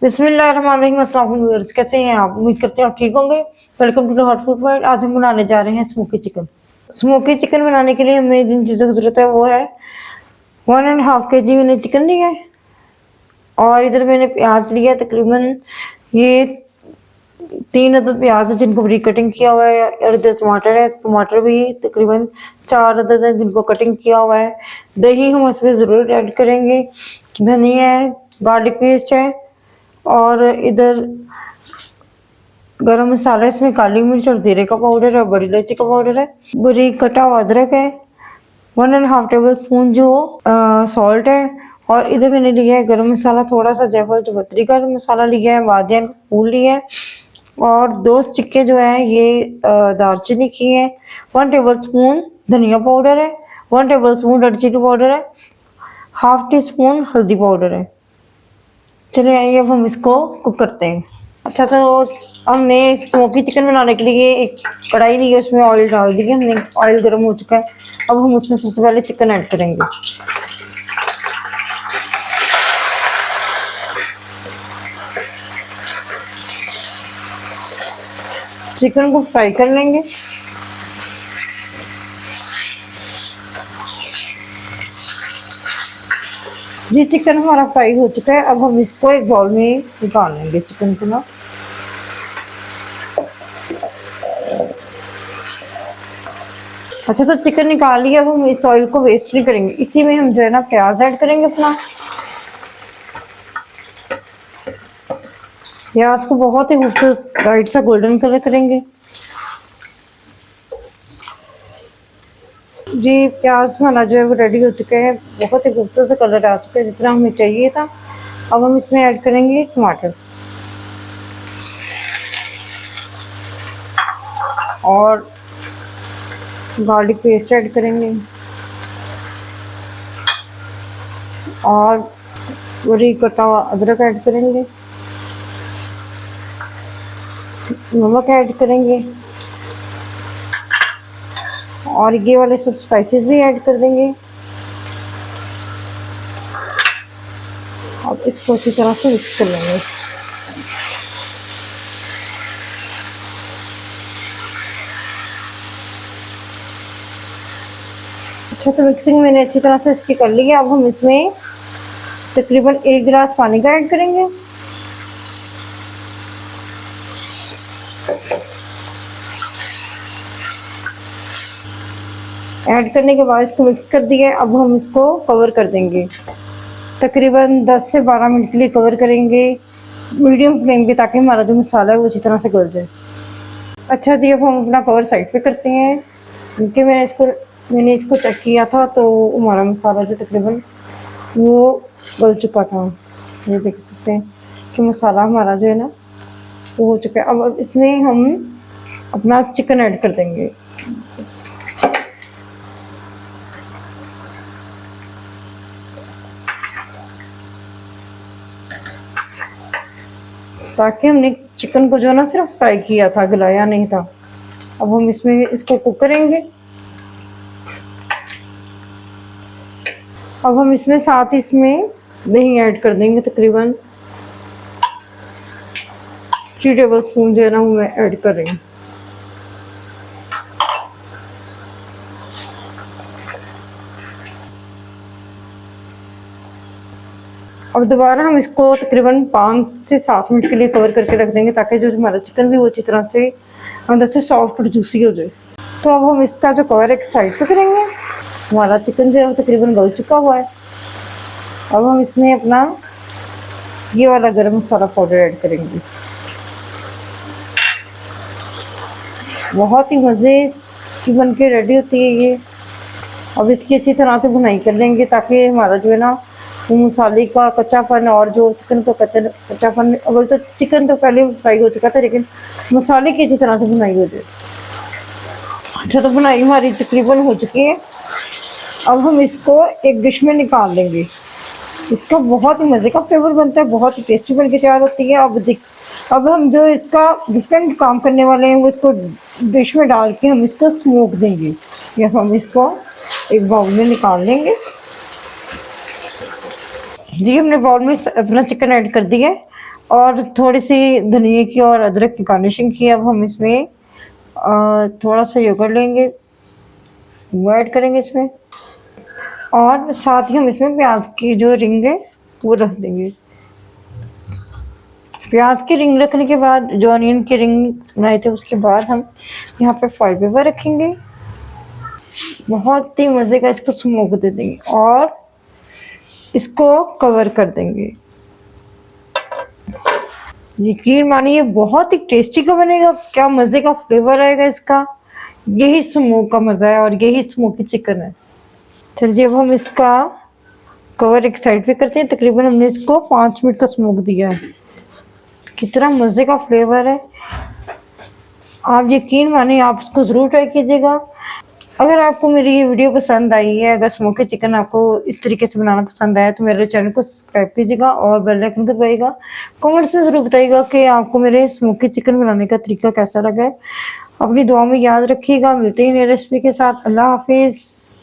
बिस्मिल्लाहिर्रहमानिर्रहीम। अस्सलाम वालेकुम व्यूअर्स, कैसे हैं आप? उम्मीद करते हैं आप ठीक होंगे। Welcome to the hot food world. आज हम बनाने जा रहे हैं स्मोकी चिकन। स्मोकी चिकन बनाने के लिए हमें जिन चीज़ों की ज़रूरत है वो है 1.5 kg मैंने चिकन लिया है और इधर मैंने प्याज लिया है तकरीबन ये 3 अदद प्याज है जिनको बड़ी कटिंग किया हुआ है और इधर टमाटर है, टमाटर भी तकरीबन 4 अदद है जिनको कटिंग किया हुआ है। दही हम इसमें ज़रूर ऐड करेंगे, धनिया है, गार्लिक पेस्ट है और इधर गरम मसाला है, इसमें काली मिर्च और जीरे का पाउडर है, बड़ी इलायची का पाउडर है, बारीक कटा हुआ अदरक है, 1.5 टेबल स्पून जो सॉल्ट है और इधर मैंने लिया है गरम मसाला, थोड़ा सा जायफल जावित्री का मसाला लिया है, वादियां का फूल लिया है और 2 चिक्के जो है ये दालचीनी की है, 1 टेबल स्पून धनिया पाउडर है, 1 tablespoon red chili powder है, हाफ टी स्पून हल्दी पाउडर है। चलिए आइए अब हम इसको कुक करते हैं। अच्छा, तो हमने स्मोकी चिकन बनाने के लिए एक कढ़ाई ली है, उसमें ऑयल डाल दिया हमने। ऑयल गर्म हो चुका है, अब हम उसमें सबसे पहले चिकन ऐड करेंगे। चिकन को फ्राई कर लेंगे। जी, चिकन हमारा फ्राई हो चुका है, अब हम इसको एक बाउल में निकाल लेंगे चिकन को ना। अच्छा, तो चिकन निकाल लिया, अब हम इस ऑयल को वेस्ट नहीं करेंगे, इसी में हम जो है ना प्याज ऐड करेंगे अपना। प्याज को बहुत ही खूबसूरत लाइट सा गोल्डन कलर करेंगे। जी, प्याज हमारा जो है वो रेडी हो चुका है, बहुत ही खूबसूरत सा कलर आ चुका है जितना हमें चाहिए था। अब हम इसमें ऐड करेंगे टमाटर और गार्लिक पेस्ट ऐड करेंगे और बारीक कटा हुआ अदरक ऐड करेंगे, नमक ऐड करेंगे और ये वाले सब स्पाइसेस भी ऐड कर देंगे। अब इसको अच्छी तरह से मिक्स कर लेंगे। अच्छा, तो मिक्सिंग मैंने अच्छी तरह से इसकी कर ली है। अब हम इसमें तकरीबन 1 गिलास पानी का ऐड करेंगे। ऐड करने के बाद इसको मिक्स कर दिया। अब हम इसको कवर कर देंगे, तकरीबन 10 से 12 मिनट के लिए कवर करेंगे मीडियम फ्लेम पे, ताकि हमारा जो मसाला है वो अच्छी तरह से गल जाए। अच्छा जी, अब हम अपना कवर साइड पे करते हैं क्योंकि मैंने इसको चेक किया था तो हमारा मसाला जो तकरीबन वो गल चुका था। ये देख सकते हैं कि मसाला हमारा जो है ना वो हो चुका है। अब इसमें हम अपना चिकन ऐड कर देंगे। ताकि हमने चिकन को जो है ना सिर्फ फ्राई किया था, गलाया नहीं था। अब हम इसमें इसको कुक करेंगे। अब हम इसमें साथ इसमें दही ऐड कर देंगे, तकरीबन 3 टेबल स्पून जो है ना वो मैं ऐड कर रही हूँ। अब दोबारा हम इसको तकरीबन 5 से 7 मिनट के लिए कवर करके रख देंगे ताकि जो हमारा चिकन भी वो अच्छी तरह से अंदर से सॉफ्ट और जूसी हो जाए। तो अब हम इसका जो कवर एक साइड पे करेंगे। हमारा चिकन जो है वो तकरीबन गल चुका हुआ है। अब हम इसमें अपना ये वाला गरम मसाला पाउडर ऐड करेंगे। बहुत ही मज़े की बन के रेडी होती है ये। अब इसकी अच्छी तरह से भुनाई कर लेंगे ताकि हमारा जो है ना मसाले का कच्चापन और जो चिकन का कच्चापन, अगर तो चिकन तो पहले फ्राई हो चुका था लेकिन मसाले की अच्छी तरह से भुनाई हो जाए। अच्छा, तो भुनाई हमारी तकरीबन हो चुकी है। अब हम इसको एक डिश में निकाल लेंगे। इसका बहुत ही मज़े का फ्लेवर बनता है, बहुत ही टेस्टी बन के तैयार होती है। अब हम जो इसका डिफरेंट काम करने वाले हैं वो इसको डिश में डाल के हम इसको स्मोक देंगे, या हम इसको एक बाउल में निकाल लेंगे। जी, हमने बाउल में अपना चिकन ऐड कर दिया है और थोड़ी सी धनिया की और अदरक की गार्निशिंग की। अब हम इसमें थोड़ा सा योगर्ट लेंगे, वो ऐड करेंगे इसमें, और साथ ही हम इसमें प्याज की जो रिंग है वो रख देंगे। प्याज की रिंग रखने के बाद, जो अनियन की रिंग बनाए थे, उसके बाद हम यहाँ पे फॉइल पेपर रखेंगे। बहुत ही मज़े का इसको स्मोक दे देंगे और इसको कवर कर देंगे। यकीन मानिए बहुत ही टेस्टी का बनेगा, क्या मज़े का फ्लेवर आएगा इसका। यही स्मोक का मज़ा है और यही स्मोकी चिकन है। चलिए अब हम इसका कवर एक साइड पे करते हैं। तकरीबन हमने इसको 5 मिनट का स्मोक दिया है। कितना मज़े का फ्लेवर है, आप यकीन मानिए आप इसको ज़रूर ट्राई कीजिएगा। अगर आपको मेरी ये वीडियो पसंद आई है, अगर स्मोकी चिकन आपको इस तरीके से बनाना पसंद आया, तो मेरे चैनल को सब्सक्राइब कीजिएगा और बेल आइकन दबाइएगा। कमेंट्स में ज़रूर बताइएगा कि आपको मेरे स्मोकी चिकन बनाने का तरीका कैसा लगा है। अपनी दुआ में याद रखिएगा। मिलते हैं नई रेसिपी के साथ। अल्लाह हाफिज़।